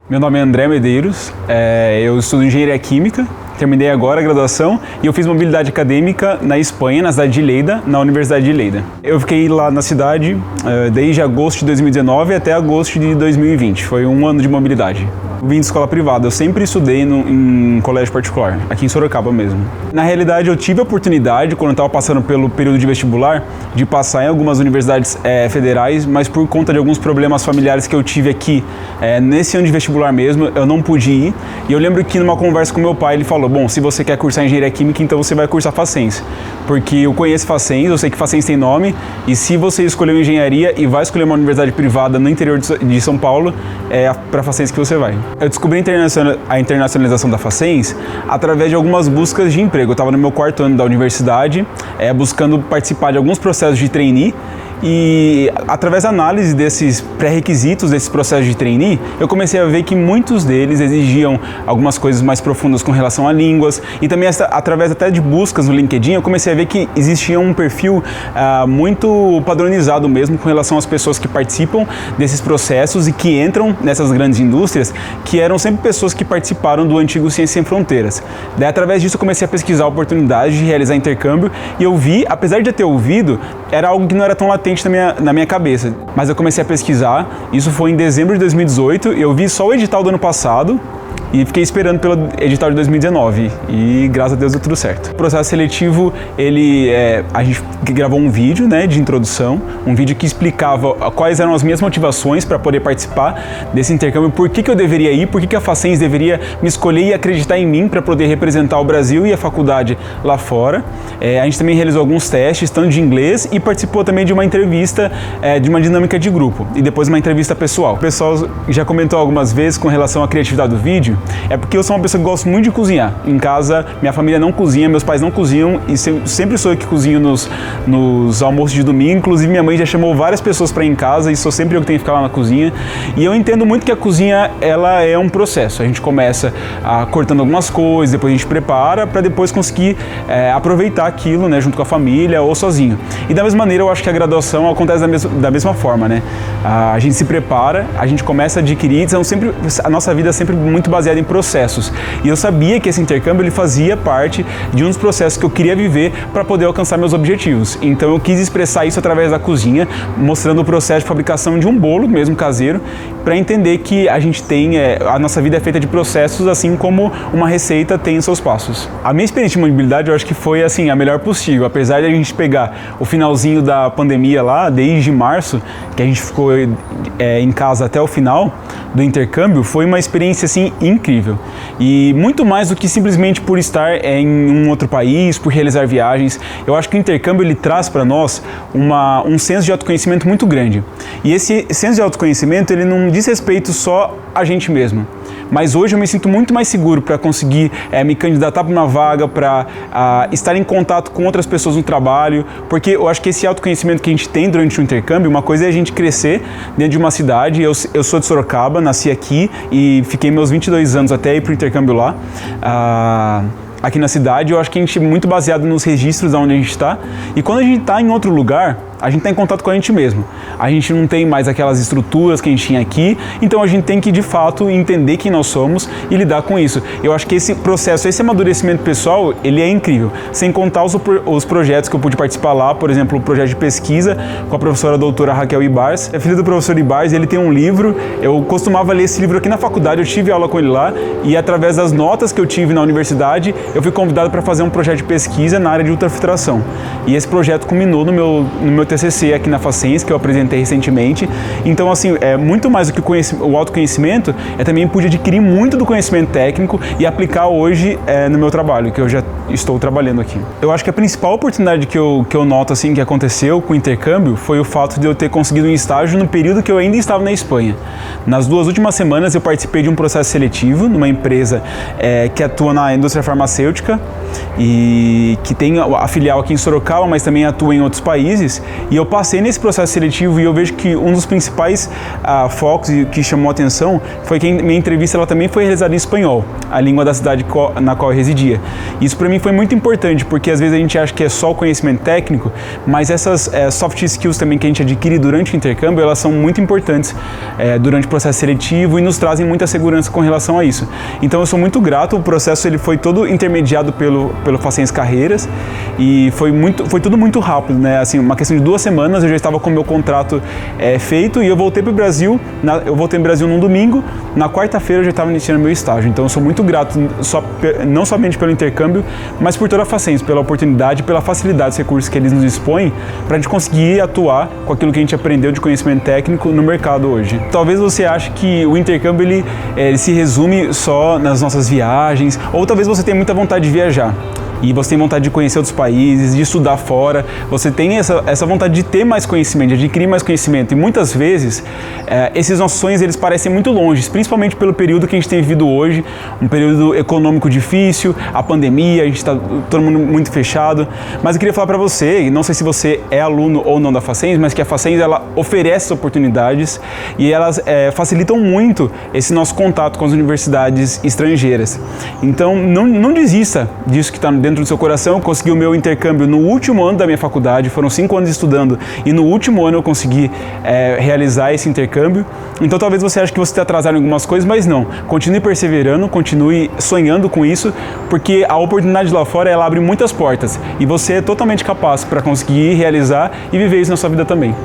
Meu nome é André Medeiros, eu estudo Engenharia Química, terminei agora a graduação e eu fiz mobilidade acadêmica na Espanha, na cidade de Lleida, na Universidade de Lleida. Eu fiquei lá na cidade desde agosto de 2019 até agosto de 2020, foi um ano de mobilidade. Vim de escola privada, eu sempre estudei em colégio particular, aqui em Sorocaba mesmo. Na realidade, eu tive a oportunidade, quando eu estava passando pelo período de vestibular, de passar em algumas universidades federais, mas por conta de alguns problemas familiares que eu tive aqui, nesse ano de vestibular mesmo, eu não pude ir. E eu lembro que numa conversa com meu pai, ele falou, bom, se você quer cursar Engenharia Química, então você vai cursar Facens. Porque eu conheço Facens, eu sei que Facens tem nome, e se você escolheu Engenharia e vai escolher uma universidade privada no interior de São Paulo, é para Facens que você vai. Eu descobri a internacionalização da Facens através de algumas buscas de emprego. Eu estava no meu 4º ano da universidade, buscando participar de alguns processos de trainee, e através da análise desses pré-requisitos, desses processos de trainee, eu comecei a ver que muitos deles exigiam algumas coisas mais profundas com relação a línguas, e também através até de buscas no LinkedIn, eu comecei a ver que existia um perfil muito padronizado mesmo com relação às pessoas que participam desses processos e que entram nessas grandes indústrias, que eram sempre pessoas que participaram do antigo Ciências Sem Fronteiras. Daí, através disso, eu comecei a pesquisar a oportunidade de realizar intercâmbio, e eu vi, apesar de eu ter ouvido, era algo que não era tão latente na minha cabeça. Mas eu comecei a pesquisar, isso foi em dezembro de 2018, eu vi só o edital do ano passado, e fiquei esperando pelo edital de 2019 e graças a Deus deu tudo certo. O processo seletivo, a gente gravou um vídeo, de introdução, um vídeo que explicava quais eram as minhas motivações para poder participar desse intercâmbio, por que eu deveria ir, por que a Facens deveria me escolher e acreditar em mim para poder representar o Brasil e a faculdade lá fora. A gente também realizou alguns testes, tanto de inglês, e participou também de uma entrevista, de uma dinâmica de grupo, e depois uma entrevista pessoal. O pessoal já comentou algumas vezes com relação à criatividade do vídeo, é porque eu sou uma pessoa que gosto muito de cozinhar. Em casa, minha família não cozinha, meus pais não cozinham, e sempre sou eu que cozinho nos almoços de domingo. Inclusive, minha mãe já chamou várias pessoas para ir em casa, e sou sempre eu que tenho que ficar lá na cozinha. E eu entendo muito que a cozinha, ela é um processo. A gente começa cortando algumas coisas, depois a gente prepara, para depois conseguir aproveitar aquilo, junto com a família ou sozinho. E da mesma maneira, eu acho que a graduação acontece da mesma forma, A gente se prepara, a gente começa a adquirir, então a nossa vida é sempre muito baseada em processos. E eu sabia que esse intercâmbio ele fazia parte de um dos processos que eu queria viver para poder alcançar meus objetivos. Então eu quis expressar isso através da cozinha, mostrando o processo de fabricação de um bolo mesmo caseiro, para entender que a gente a nossa vida é feita de processos, assim como uma receita tem seus passos. A minha experiência de mobilidade eu acho que foi assim a melhor possível, apesar de a gente pegar o finalzinho da pandemia lá, desde março, que a gente ficou em casa até o final do intercâmbio, foi uma experiência assim incrível. E muito mais do que simplesmente por estar em um outro país, por realizar viagens. Eu acho que o intercâmbio ele traz para nós um senso de autoconhecimento muito grande. E esse senso de autoconhecimento ele não diz respeito só a gente mesmo. Mas hoje eu me sinto muito mais seguro para conseguir me candidatar para uma vaga, para estar em contato com outras pessoas no trabalho, porque eu acho que esse autoconhecimento que a gente tem durante o intercâmbio, uma coisa é a gente crescer dentro de uma cidade. Eu sou de Sorocaba, nasci aqui e fiquei meus 22 anos até ir para o intercâmbio lá. Aqui na cidade, eu acho que a gente é muito baseado nos registros de onde a gente está, e quando a gente está em outro lugar, a gente está em contato com a gente mesmo. A gente não tem mais aquelas estruturas que a gente tinha aqui, então a gente tem que, de fato, entender quem nós somos e lidar com isso. Eu acho que esse processo, esse amadurecimento pessoal, ele é incrível. Sem contar os projetos que eu pude participar lá, por exemplo, o projeto de pesquisa com a professora doutora Raquel Ibars. É filho do professor Ibars, ele tem um livro, eu costumava ler esse livro aqui na faculdade, eu tive aula com ele lá, e através das notas que eu tive na universidade, eu fui convidado para fazer um projeto de pesquisa na área de ultrafiltração. E esse projeto culminou no meu TCC aqui na Facens, que eu apresentei recentemente. Então, assim, é muito mais do que o autoconhecimento, também pude adquirir muito do conhecimento técnico e aplicar hoje no meu trabalho, que eu já estou trabalhando aqui. Eu acho que a principal oportunidade que eu noto, assim, que aconteceu com o intercâmbio foi o fato de eu ter conseguido um estágio no período que eu ainda estava na Espanha. Nas 2 últimas semanas, eu participei de um processo seletivo numa empresa que atua na indústria farmacêutica e que tem a filial aqui em Sorocaba, mas também atua em outros países. E eu passei nesse processo seletivo e eu vejo que um dos principais focos que chamou a atenção foi que minha entrevista ela também foi realizada em espanhol, a língua da cidade na qual eu residia. Isso para mim foi muito importante, porque às vezes a gente acha que é só o conhecimento técnico, mas essas soft skills também que a gente adquire durante o intercâmbio, elas são muito importantes durante o processo seletivo e nos trazem muita segurança com relação a isso. Então eu sou muito grato, o processo ele foi todo intermediado pelo Facens Carreiras e foi tudo muito rápido, né? Assim, uma questão de 2 semanas eu já estava com o meu contrato feito e eu voltei para o Brasil, num domingo, na quarta-feira eu já estava iniciando meu estágio. Então eu sou muito grato, não somente pelo intercâmbio, mas por toda a Facens, pela oportunidade, pela facilidade dos recursos que eles nos expõem para a gente conseguir atuar com aquilo que a gente aprendeu de conhecimento técnico no mercado hoje. Talvez você ache que o intercâmbio ele se resume só nas nossas viagens, ou talvez você tenha muita vontade de viajar. E você tem vontade de conhecer outros países, de estudar fora, você tem essa vontade de ter mais conhecimento, de adquirir mais conhecimento. E muitas vezes, esses nossos sonhos eles parecem muito longe, principalmente pelo período que a gente tem vivido hoje, um período econômico difícil, a pandemia, a gente está todo mundo muito fechado. Mas eu queria falar para você, não sei se você é aluno ou não da Facens, mas que a Facens ela oferece oportunidades e elas facilitam muito esse nosso contato com as universidades estrangeiras. Então, não desista disso que está dentro do seu coração. Eu consegui o meu intercâmbio no último ano da minha faculdade, foram 5 anos estudando e no último ano eu consegui realizar esse intercâmbio. Então talvez você ache que você está atrasado em algumas coisas, mas não. Continue perseverando, continue sonhando com isso, porque a oportunidade lá fora ela abre muitas portas e você é totalmente capaz para conseguir realizar e viver isso na sua vida também.